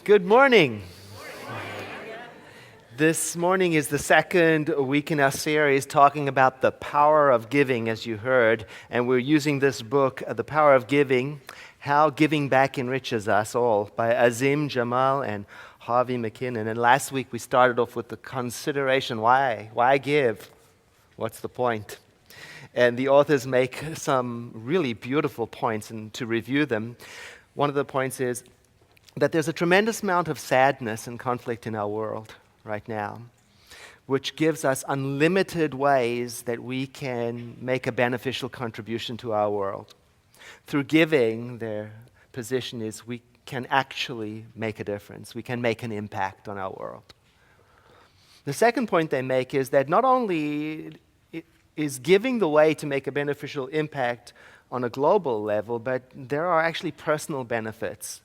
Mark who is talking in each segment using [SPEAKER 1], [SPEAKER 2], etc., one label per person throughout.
[SPEAKER 1] Good morning. This morning is the second week in our series talking about the power of giving, as you heard. And we're using this book, The Power of Giving, How Giving Back Enriches Us All, by Azim Jamal and Harvey McKinnon. And last week we started off with the consideration, why? Why give? What's the point? And the authors make some really beautiful points, and to review them, one of the points is that there's a tremendous amount of sadness and conflict in our world right now, which gives us unlimited ways that we can make a beneficial contribution to our world. Through giving, their position is we can actually make a difference. We can make an impact on our world. The second point they make is that not only is giving the way to make a beneficial impact on a global level, but there are actually personal benefits.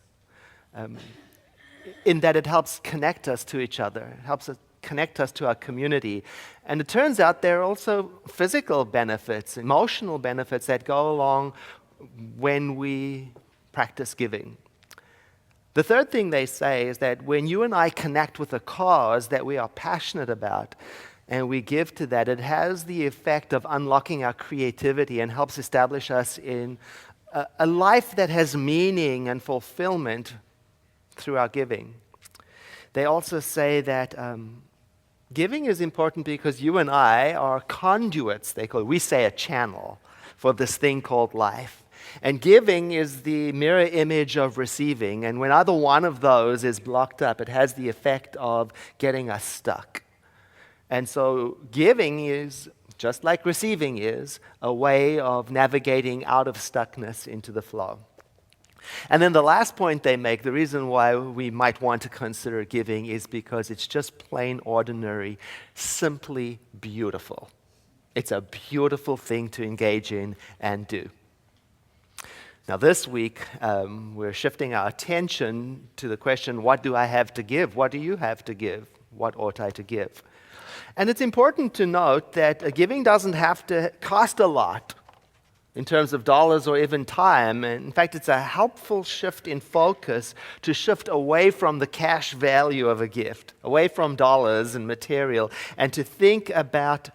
[SPEAKER 1] In that it helps connect us to each other, it helps us connect us to our community. And it turns out there are also physical benefits, emotional benefits that go along when we practice giving. The third thing they say is that when you and I connect with a cause that we are passionate about, and we give to that, it has the effect of unlocking our creativity and helps establish us in a life that has meaning and fulfillment through our giving. They also say that giving is important because you and I are conduits, we say a channel, for this thing called life. And giving is the mirror image of receiving, and when either one of those is blocked up, it has the effect of getting us stuck. And so giving is, just like receiving is, a way of navigating out of stuckness into the flow. And then the last point they make, the reason why we might want to consider giving is because it's just plain ordinary, simply beautiful. It's a beautiful thing to engage in and do. Now this week, we're shifting our attention to the question, what do I have to give? What do you have to give? What ought I to give? And it's important to note that giving doesn't have to cost a lot in terms of dollars or even time. And in fact, it's a helpful shift in focus to shift away from the cash value of a gift, away from dollars and material, and to think about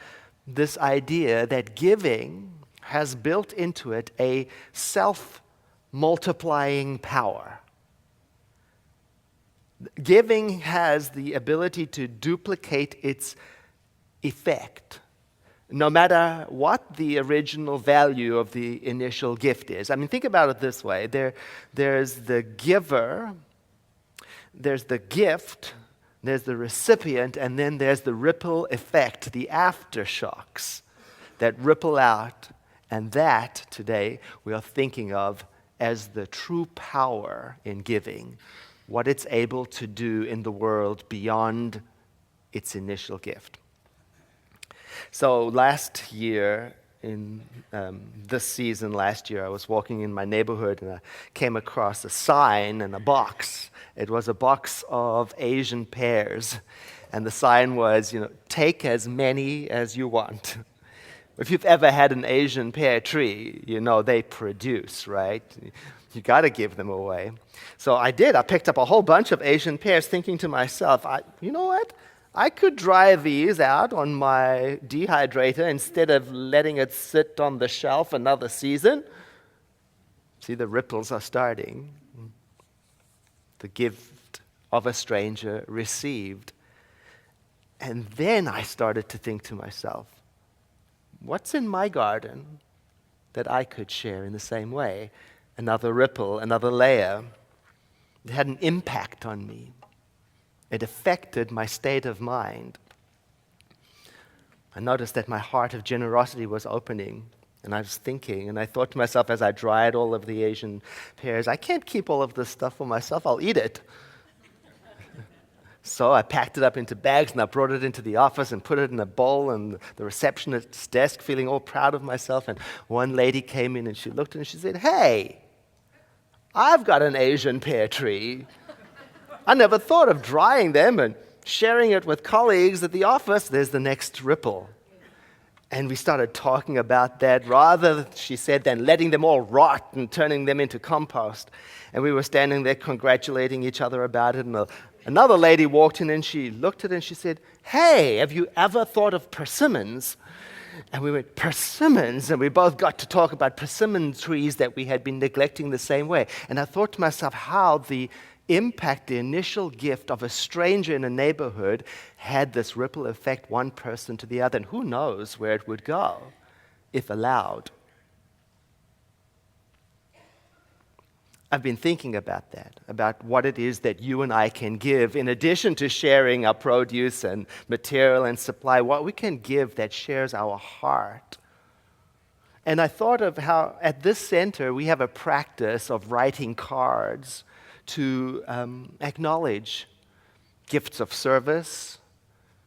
[SPEAKER 1] this idea that giving has built into it a self-multiplying power. Giving has the ability to duplicate its effect, no matter what the original value of the initial gift is. I mean, think about it this way. There's the giver, there's the gift, there's the recipient, and then there's the ripple effect, the aftershocks that ripple out. And that, today, we are thinking of as the true power in giving, what it's able to do in the world beyond its initial gift. So last year, in this season last year, I was walking in my neighborhood and I came across a sign and a box. It was a box of Asian pears. And the sign was, take as many as you want. If you've ever had an Asian pear tree, they produce, right? You got to give them away. So I did. I picked up a whole bunch of Asian pears thinking to myself, you know what? I could dry these out on my dehydrator instead of letting it sit on the shelf another season. See, the ripples are starting. The gift of a stranger received. And then I started to think to myself, what's in my garden that I could share in the same way? Another ripple, another layer. It had an impact on me. It affected my state of mind. I noticed that my heart of generosity was opening, and I was thinking, and I thought to myself as I dried all of the Asian pears, I can't keep all of this stuff for myself, I'll eat it. So I packed it up into bags and I brought it into the office and put it in a bowl on the receptionist's desk, feeling all proud of myself. And one lady came in and she looked and she said, "Hey, I've got an Asian pear tree. I never thought of drying them and sharing it with colleagues at the office." There's the next ripple. And we started talking about that rather, she said, than letting them all rot and turning them into compost. And we were standing there congratulating each other about it. And another lady walked in and she looked at it and she said, "Hey, have you ever thought of persimmons?" And we went, "Persimmons?" And we both got to talk about persimmon trees that we had been neglecting the same way. And I thought to myself how the impact, the initial gift of a stranger in a neighborhood had this ripple effect, one person to the other. And who knows where it would go if allowed. I've been thinking about that, about what it is that you and I can give in addition to sharing our produce and material and supply, what we can give that shares our heart. And I thought of how at this center we have a practice of writing cards to acknowledge gifts of service,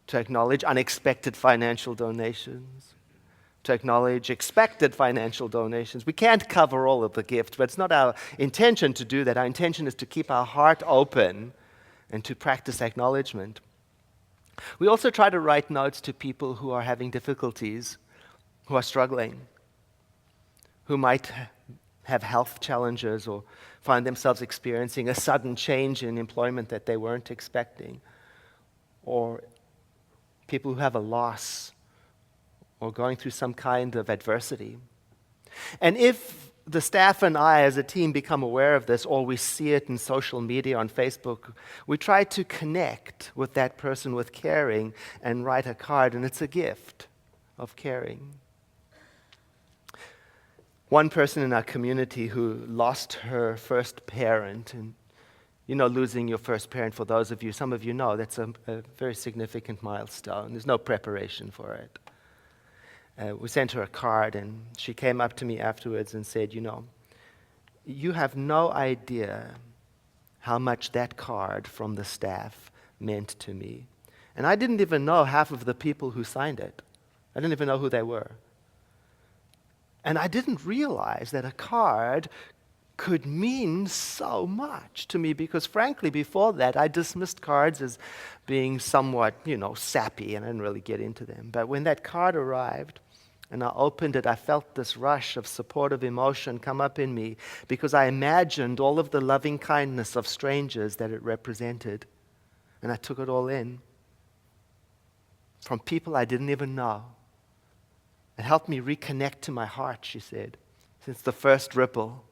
[SPEAKER 1] to acknowledge unexpected financial donations, to acknowledge expected financial donations. We can't cover all of the gifts, but it's not our intention to do that. Our intention is to keep our heart open and to practice acknowledgement. We also try to write notes to people who are having difficulties, who are struggling, who might have health challenges or find themselves experiencing a sudden change in employment that they weren't expecting, or people who have a loss or going through some kind of adversity. And if the staff and I as a team become aware of this, or we see it in social media on Facebook, we try to connect with that person with caring and write a card, and it's a gift of caring. One person in our community who lost her first parent, and losing your first parent, for those of you, some of you know, that's a very significant milestone. There's no preparation for it. We sent her a card, and she came up to me afterwards and said, "You have no idea how much that card from the staff meant to me." And I didn't even know half of the people who signed it. I didn't even know who they were. And I didn't realize that a card could mean so much to me, because frankly, before that, I dismissed cards as being somewhat, sappy, and I didn't really get into them. But when that card arrived and I opened it, I felt this rush of supportive emotion come up in me, because I imagined all of the loving kindness of strangers that it represented. And I took it all in from people I didn't even know. It helped me reconnect to my heart, she said, since the first ripple.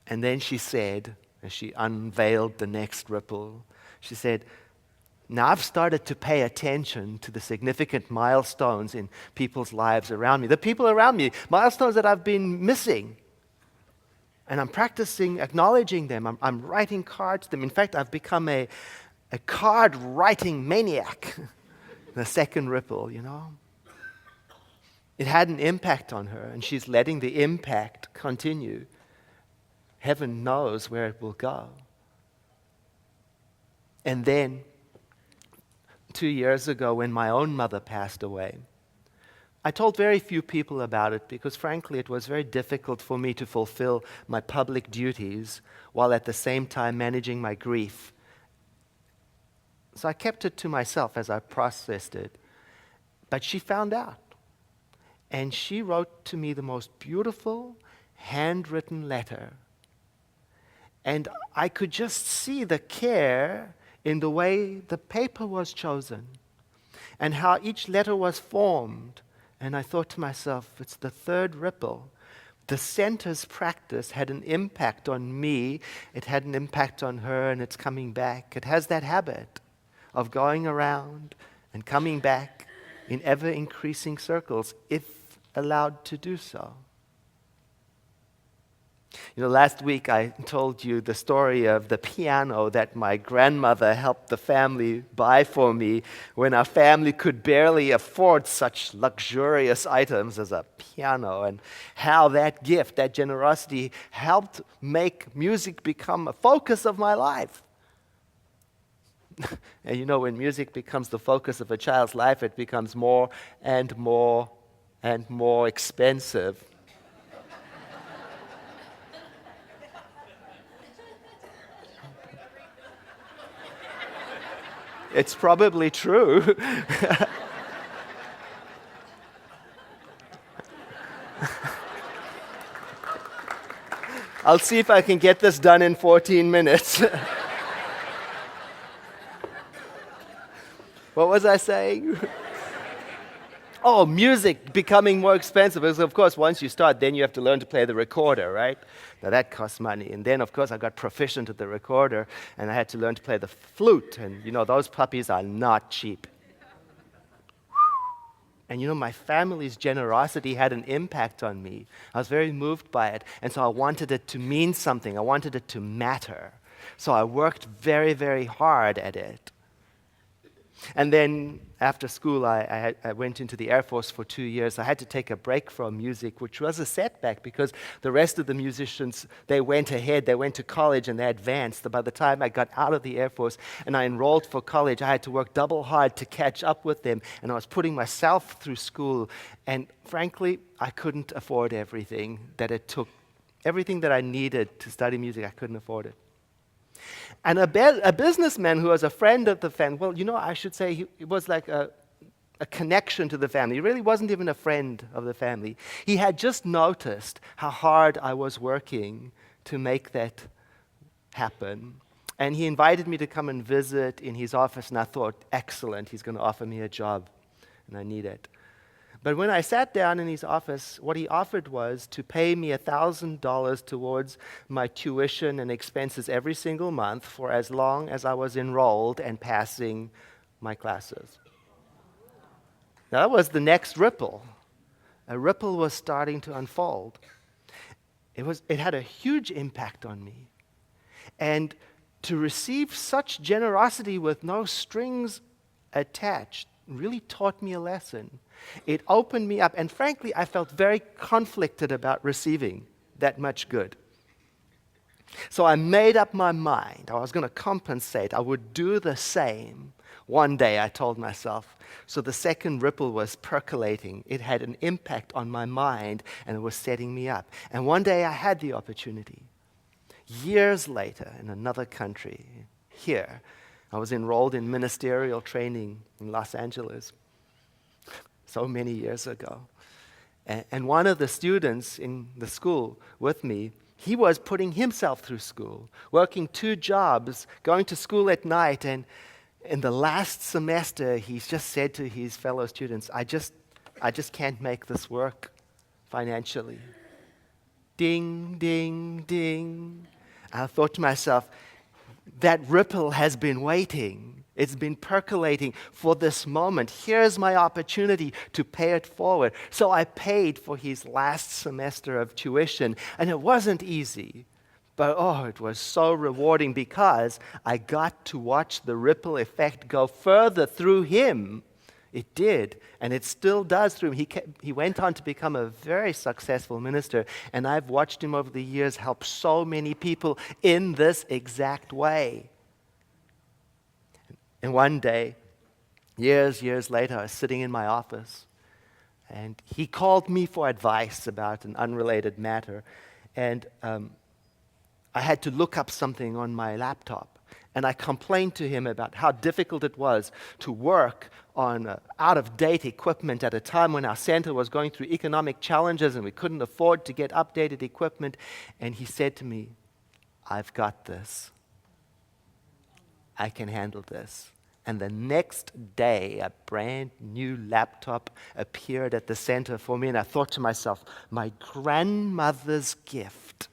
[SPEAKER 1] And then she said, as she unveiled the next ripple, she said, "Now I've started to pay attention to the significant milestones in people's lives around me, the people around me, milestones that I've been missing. And I'm practicing acknowledging them. I'm writing cards to them. In fact, I've become a card-writing maniac." The second ripple, It had an impact on her, and she's letting the impact continue. Heaven knows where it will go. And then, 2 years ago, when my own mother passed away, I told very few people about it because, frankly, it was very difficult for me to fulfill my public duties while at the same time managing my grief. So I kept it to myself as I processed it. But she found out. And she wrote to me the most beautiful handwritten letter. And I could just see the care in the way the paper was chosen and how each letter was formed. And I thought to myself, it's the third ripple. The center's practice had an impact on me. It had an impact on her, and it's coming back. It has that habit of going around and coming back in ever-increasing circles, if allowed to do so. Last week I told you the story of the piano that my grandmother helped the family buy for me when our family could barely afford such luxurious items as a piano, and how that gift, that generosity, helped make music become a focus of my life. And when music becomes the focus of a child's life, it becomes more and more and more expensive. It's probably true. I'll see if I can get this done in 14 minutes. What was I saying? Oh, music becoming more expensive. Because, of course, once you start, then you have to learn to play the recorder, right? Now, that costs money. And then, of course, I got proficient at the recorder, and I had to learn to play the flute. And, those puppies are not cheap. And, my family's generosity had an impact on me. I was very moved by it. And so I wanted it to mean something. I wanted it to matter. So I worked very, very hard at it. And then after school, I went into the Air Force for 2 years. I had to take a break from music, which was a setback because the rest of the musicians, they went ahead, they went to college and they advanced. By the time I got out of the Air Force and I enrolled for college, I had to work double hard to catch up with them. And I was putting myself through school. And frankly, I couldn't afford everything that it took. Everything that I needed to study music, I couldn't afford it. And a businessman who was a friend of the family, I should say he was like a connection to the family. He really wasn't even a friend of the family. He had just noticed how hard I was working to make that happen. And he invited me to come and visit in his office, and I thought, excellent, he's going to offer me a job, and I need it. But when I sat down in his office, what he offered was to pay me $1,000 towards my tuition and expenses every single month for as long as I was enrolled and passing my classes. Now, that was the next ripple. A ripple was starting to unfold. It had a huge impact on me. And to receive such generosity with no strings attached really taught me a lesson. It opened me up, and frankly, I felt very conflicted about receiving that much good. So I made up my mind. I was going to compensate. I would do the same. One day, I told myself. So the second ripple was percolating. It had an impact on my mind, and it was setting me up. And one day, I had the opportunity. Years later, in another country, here, I was enrolled in ministerial training in Los Angeles so many years ago. And one of the students in the school with me, he was putting himself through school, working 2 jobs, going to school at night. And in the last semester, he's just said to his fellow students, I just can't make this work financially. Ding, ding, ding. I thought to myself, that ripple has been waiting. It's been percolating for this moment. Here's my opportunity to pay it forward. So I paid for his last semester of tuition, and it wasn't easy. But it was so rewarding because I got to watch the ripple effect go further through him. It did, and it still does through him. He went on to become a very successful minister, and I've watched him over the years help so many people in this exact way. And one day, years later, I was sitting in my office, and he called me for advice about an unrelated matter, and I had to look up something on my laptop. And I complained to him about how difficult it was to work on out-of-date equipment at a time when our center was going through economic challenges and we couldn't afford to get updated equipment. And he said to me, I've got this. I can handle this. And the next day, a brand new laptop appeared at the center for me, and I thought to myself, my grandmother's gift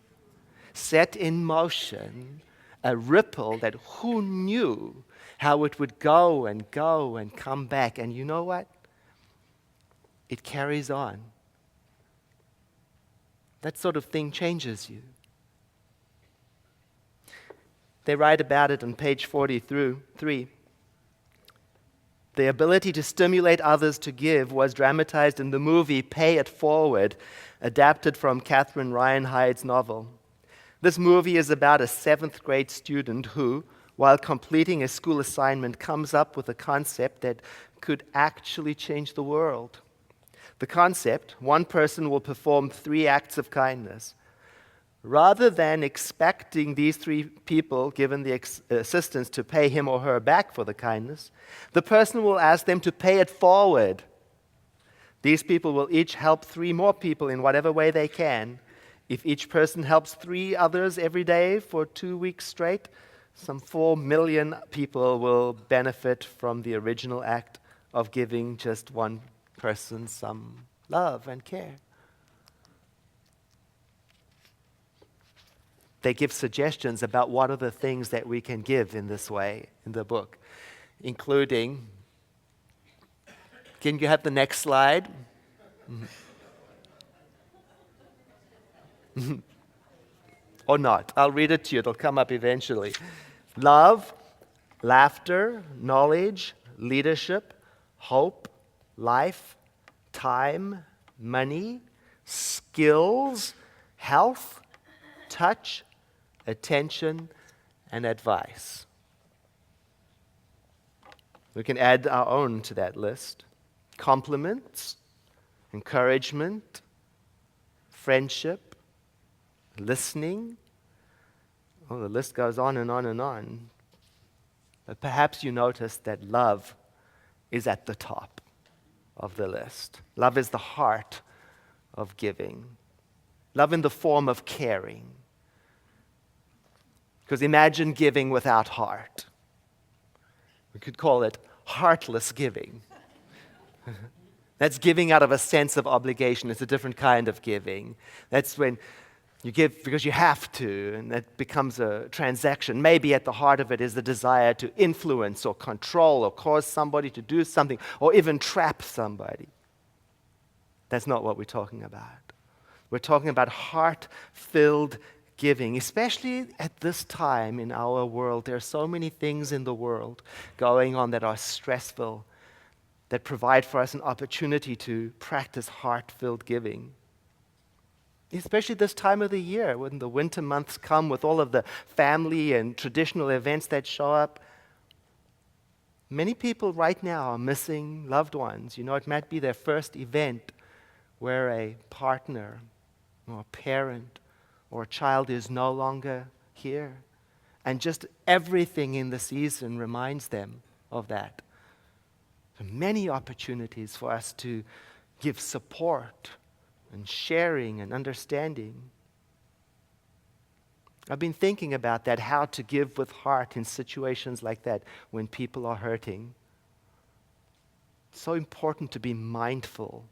[SPEAKER 1] set in motion a ripple that who knew how it would go and come back. And you know what? It carries on. That sort of thing changes you. They write about it on page 43. The ability to stimulate others to give was dramatized in the movie Pay It Forward, adapted from Catherine Ryan Hyde's novel. This movie is about a 7th grade student who, while completing a school assignment, comes up with a concept that could actually change the world. The concept: one person will perform 3 acts of kindness. Rather than expecting these 3 people, given the assistance, to pay him or her back for the kindness, the person will ask them to pay it forward. These people will each help 3 more people in whatever way they can. If each person helps 3 others every day for 2 weeks straight, some 4 million people will benefit from the original act of giving just one person some love and care. They give suggestions about what are the things that we can give in this way in the book, including, can you have the next slide? Or not. I'll read it to you. It'll come up eventually. Love, laughter, knowledge, leadership, hope, life, time, money, skills, health, touch, attention, and advice. We can add our own to that list. Compliments, encouragement, friendship, listening. Oh, the list goes on and on and on. But perhaps you noticed that love is at the top of the list. Love is the heart of giving. Love in the form of caring. Because imagine giving without heart. We could call it heartless giving. That's giving out of a sense of obligation. It's a different kind of giving. That's when you give because you have to, and that becomes a transaction. Maybe at the heart of it is the desire to influence or control or cause somebody to do something or even trap somebody. That's not what we're talking about. We're talking about heart-filled giving, especially at this time in our world. There are so many things in the world going on that are stressful, that provide for us an opportunity to practice heart-filled giving. Especially this time of the year, when the winter months come with all of the family and traditional events that show up. Many people right now are missing loved ones. You know, it might be their first event where a partner or a parent or a child is no longer here. And just everything in the season reminds them of that. There are many opportunities for us to give support and sharing and understanding. I've been thinking about that, how to give with heart in situations like that when people are hurting. It's so important to be mindful.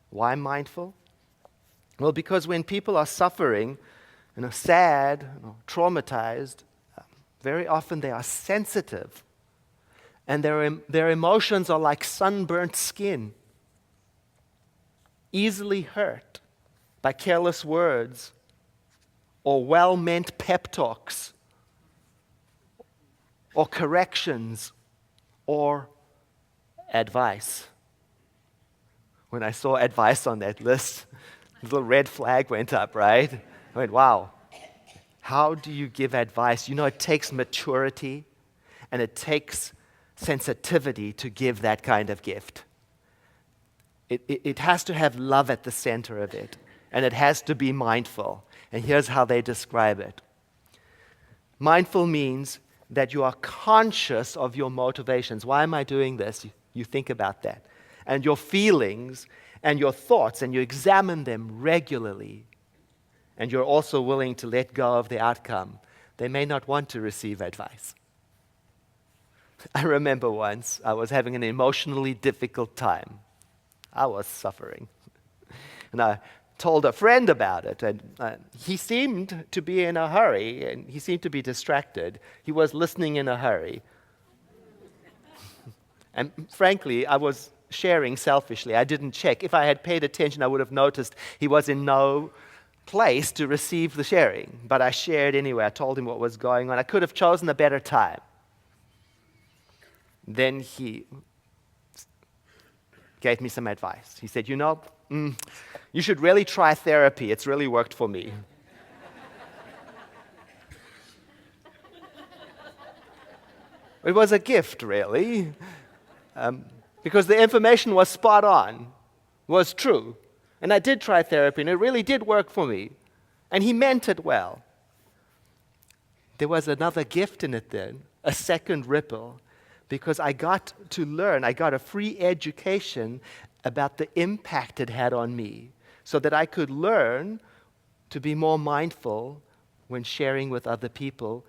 [SPEAKER 1] Why mindful? Well, because when people are suffering and are sad or traumatized, very often they are sensitive. And their emotions are like sunburnt skin, easily hurt by careless words or well-meant pep talks or corrections or advice. When I saw advice on that list, the little red flag went up, right? I went, wow, how do you give advice? You know, it takes maturity and it takes sensitivity to give that kind of gift. It has to have love at the center of it, and it has to be mindful. And here's how they describe it. Mindful means that you are conscious of your motivations. Why am I doing this? You think about that. And your feelings and your thoughts, and you examine them regularly. And you're also willing to let go of the outcome. They may not want to receive advice. I remember once I was having an emotionally difficult time. I was suffering. And I told a friend about it, and he seemed to be in a hurry, and he seemed to be distracted. He was listening in a hurry. And frankly, I was sharing selfishly. I didn't check. If I had paid attention, I would have noticed he was in no place to receive the sharing. But I shared anyway. I told him what was going on. I could have chosen a better time. Then he gave me some advice. He said, you should really try therapy. It's really worked for me. It was a gift, really, because the information was spot on, was true. And I did try therapy, and it really did work for me. And he meant it well. There was another gift in it then, a second ripple, because I got to learn, I got a free education about the impact it had on me so that I could learn to be more mindful when sharing with other people.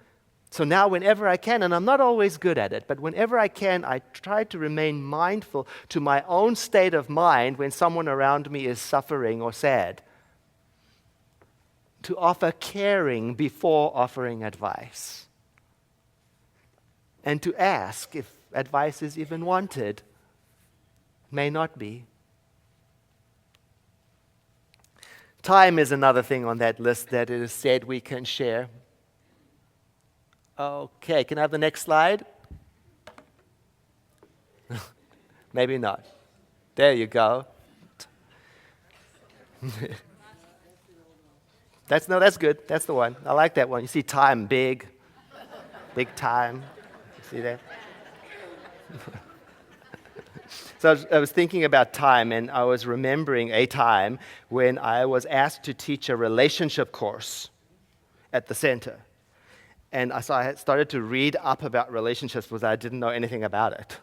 [SPEAKER 1] So now whenever I can, and I'm not always good at it, but whenever I can, I try to remain mindful to my own state of mind when someone around me is suffering or sad. To offer caring before offering advice. And to ask if advice is even wanted. May not be. Time is another thing on that list that it is said we can share. Okay, can I have the next slide? Maybe not. There you go. That's good. That's the one. I like that one. You see time, big time. You see that? So I was thinking about time, and I was remembering a time when I was asked to teach a relationship course at the center. And so I had started to read up about relationships because I didn't know anything about it.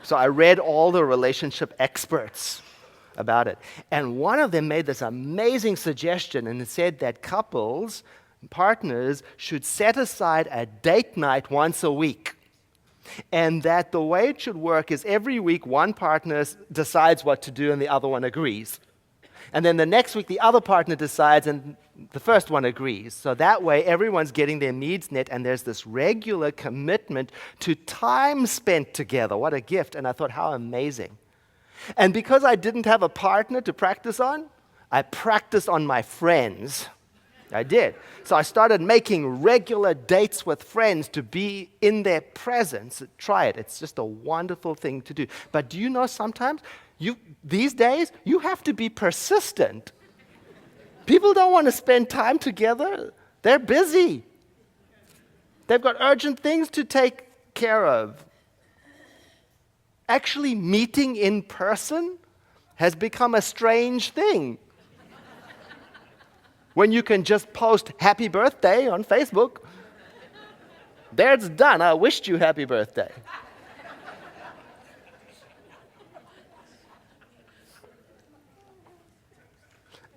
[SPEAKER 1] So I read all the relationship experts about it. And one of them made this amazing suggestion, and it said that couples, partners, should set aside a date night once a week. And that the way it should work is every week one partner decides what to do and the other one agrees. And then the next week the other partner decides and the first one agrees. So that way everyone's getting their needs met and there's this regular commitment to time spent together. What a gift. And I thought, how amazing. And because I didn't have a partner to practice on, I practiced on my friends. I did. So I started making regular dates with friends to be in their presence. Try it. It's just a wonderful thing to do. But do you know sometimes, these days, you have to be persistent. People don't want to spend time together. They're busy. They've got urgent things to take care of. Actually, meeting in person has become a strange thing. When you can just post happy birthday on Facebook. There it's done. I wished you happy birthday.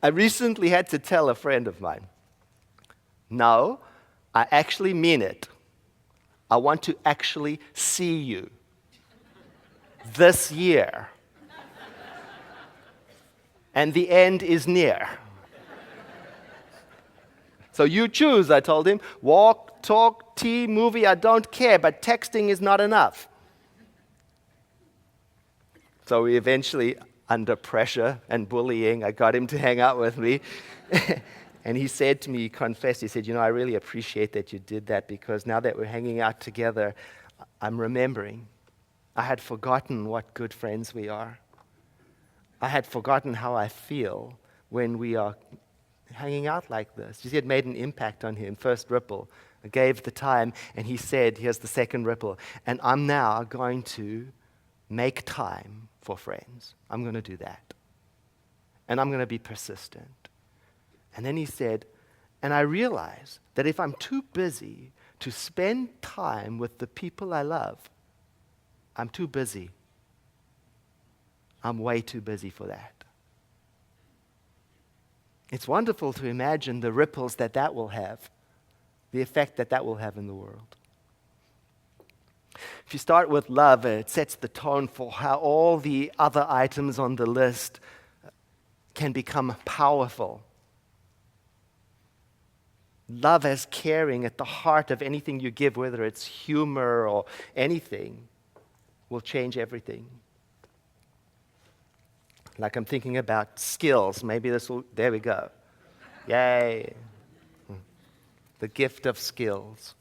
[SPEAKER 1] I recently had to tell a friend of mine, no, I actually mean it. I want to actually see you this year. And the end is near. So you choose, I told him. Walk, talk, tea, movie, I don't care, but texting is not enough. So we eventually, under pressure and bullying, I got him to hang out with me. And he said to me, he confessed, he said, I really appreciate that you did that because now that we're hanging out together, I'm remembering. I had forgotten what good friends we are. I had forgotten how I feel when we are hanging out like this. You see, it made an impact on him. First ripple. I gave the time, and he said, here's the second ripple. And I'm now going to make time for friends. I'm going to do that. And I'm going to be persistent. And then he said, and I realize that if I'm too busy to spend time with the people I love, I'm too busy. I'm way too busy for that. It's wonderful to imagine the ripples that will have, the effect that will have in the world. If you start with love, it sets the tone for how all the other items on the list can become powerful. Love as caring at the heart of anything you give, whether it's humor or anything, will change everything. Like I'm thinking about skills. Maybe there we go. Yay. The gift of skills.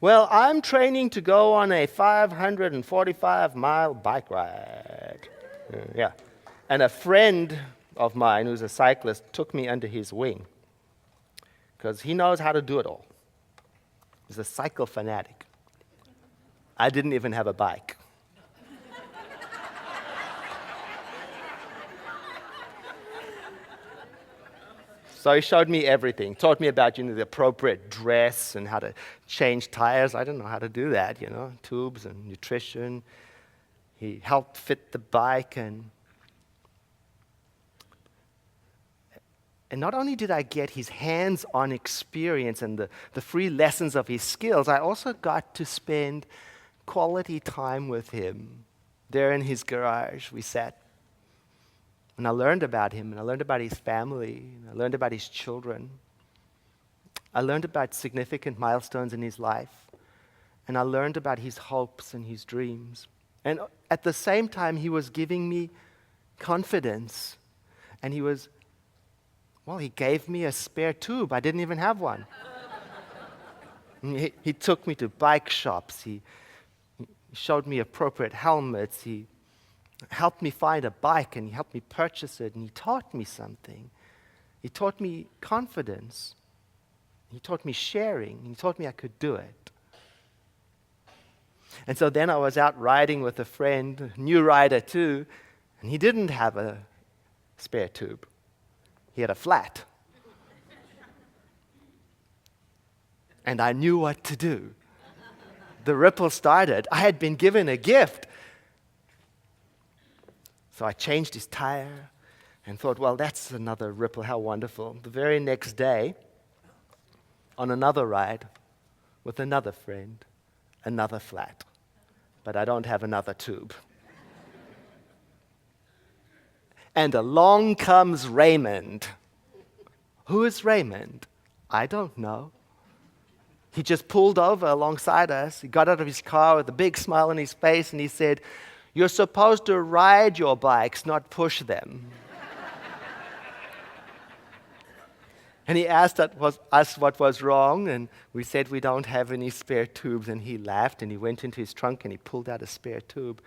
[SPEAKER 1] Well, I'm training to go on a 545-mile bike ride. Yeah. And a friend of mine who's a cyclist took me under his wing because he knows how to do it all. He's a cycle fanatic. I didn't even have a bike. So he showed me everything, taught me about, the appropriate dress and how to change tires. I didn't know how to do that, tubes and nutrition. He helped fit the bike, and not only did I get his hands-on experience and the free lessons of his skills, I also got to spend quality time with him. There in his garage, we sat. And I learned about him, and I learned about his family, and I learned about his children. I learned about significant milestones in his life, and I learned about his hopes and his dreams. And at the same time, he was giving me confidence, and he gave me a spare tube. I didn't even have one. He took me to bike shops. He showed me appropriate helmets. He helped me find a bike, and he helped me purchase it, and he taught me something. He taught me confidence. He taught me sharing. He taught me I could do it. And so then I was out riding with a friend, a new rider too, and he didn't have a spare tube. He had a flat. And I knew what to do. The ripple started. I had been given a gift. So I changed his tire and thought, well, that's another ripple. How wonderful. The very next day, on another ride with another friend, another flat. But I don't have another tube. And along comes Raymond. Who is Raymond? I don't know. He just pulled over alongside us. He got out of his car with a big smile on his face, and he said, "You're supposed to ride your bikes, not push them." And he asked us what was wrong, and we said we don't have any spare tubes, and he laughed, and he went into his trunk, and he pulled out a spare tube.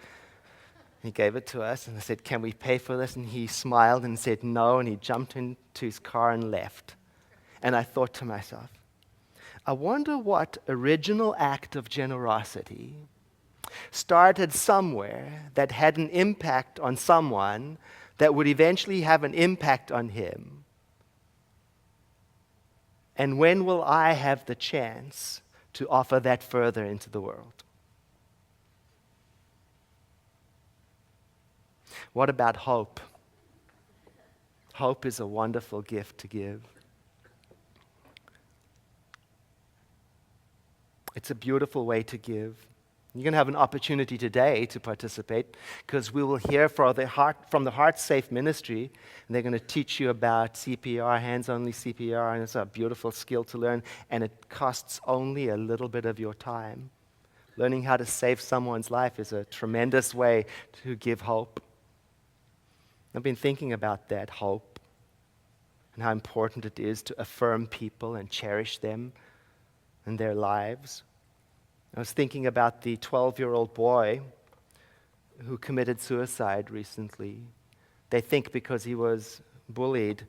[SPEAKER 1] He gave it to us, and I said, "Can we pay for this?" And he smiled and said no, and he jumped into his car and left. And I thought to myself, I wonder what original act of generosity started somewhere that had an impact on someone that would eventually have an impact on him. And when will I have the chance to offer that further into the world? What about hope? Hope is a wonderful gift to give. It's a beautiful way to give. You're going to have an opportunity today to participate because we will hear from the Heart Safe Ministry, and they're going to teach you about CPR, hands-only CPR, and it's a beautiful skill to learn, and it costs only a little bit of your time. Learning how to save someone's life is a tremendous way to give hope. I've been thinking about that hope and how important it is to affirm people and cherish them and their lives. I was thinking about the 12-year-old boy who committed suicide recently. They think because he was bullied,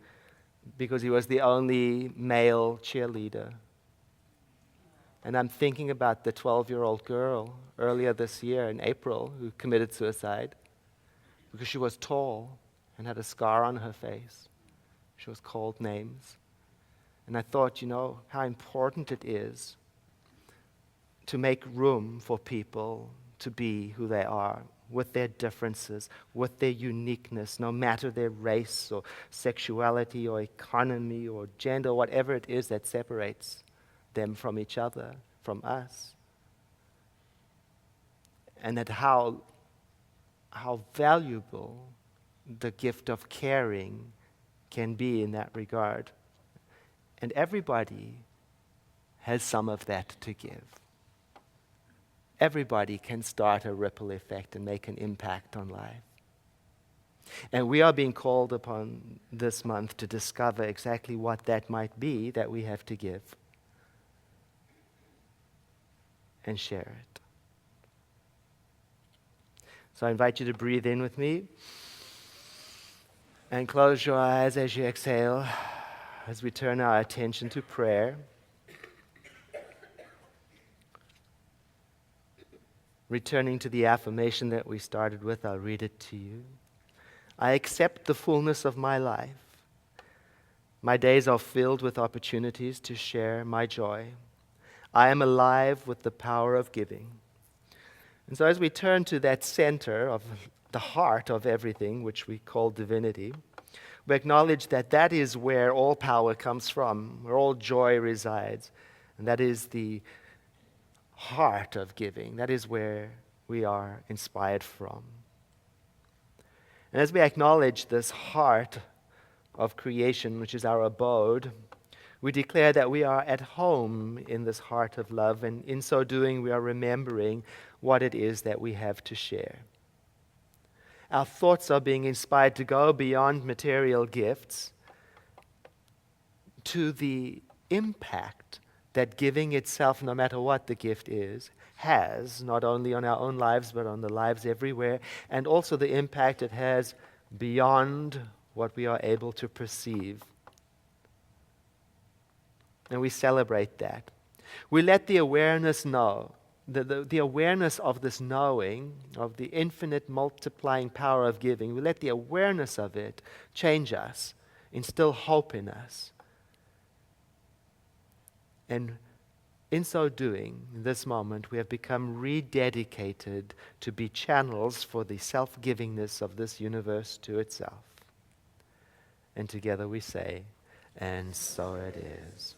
[SPEAKER 1] because he was the only male cheerleader. And I'm thinking about the 12-year-old girl earlier this year in April who committed suicide because she was tall and had a scar on her face. She was called names. And I thought, how important it is to make room for people to be who they are, with their differences, with their uniqueness, no matter their race or sexuality or economy or gender, whatever it is that separates them from each other, from us. And that how valuable the gift of caring can be in that regard. And everybody has some of that to give. Everybody can start a ripple effect and make an impact on life. And we are being called upon this month to discover exactly what that might be that we have to give and share it. So I invite you to breathe in with me and close your eyes as you exhale as we turn our attention to prayer. Returning to the affirmation that we started with, I'll read it to you. I accept the fullness of my life. My days are filled with opportunities to share my joy. I am alive with the power of giving. And so as we turn to that center of the heart of everything, which we call divinity, we acknowledge that that is where all power comes from, where all joy resides. And that is the heart of giving. That is where we are inspired from. And as we acknowledge this heart of creation, which is our abode, we declare that we are at home in this heart of love, and in so doing, we are remembering what it is that we have to share. Our thoughts are being inspired to go beyond material gifts to the impact that giving itself, no matter what the gift is, has, not only on our own lives, but on the lives everywhere, and also the impact it has beyond what we are able to perceive. And we celebrate that. We let the awareness know, the awareness of this knowing, of the infinite multiplying power of giving, we let the awareness of it change us, instill hope in us. And in so doing, in this moment, we have become rededicated to be channels for the self-givingness of this universe to itself. And together we say, and so it is.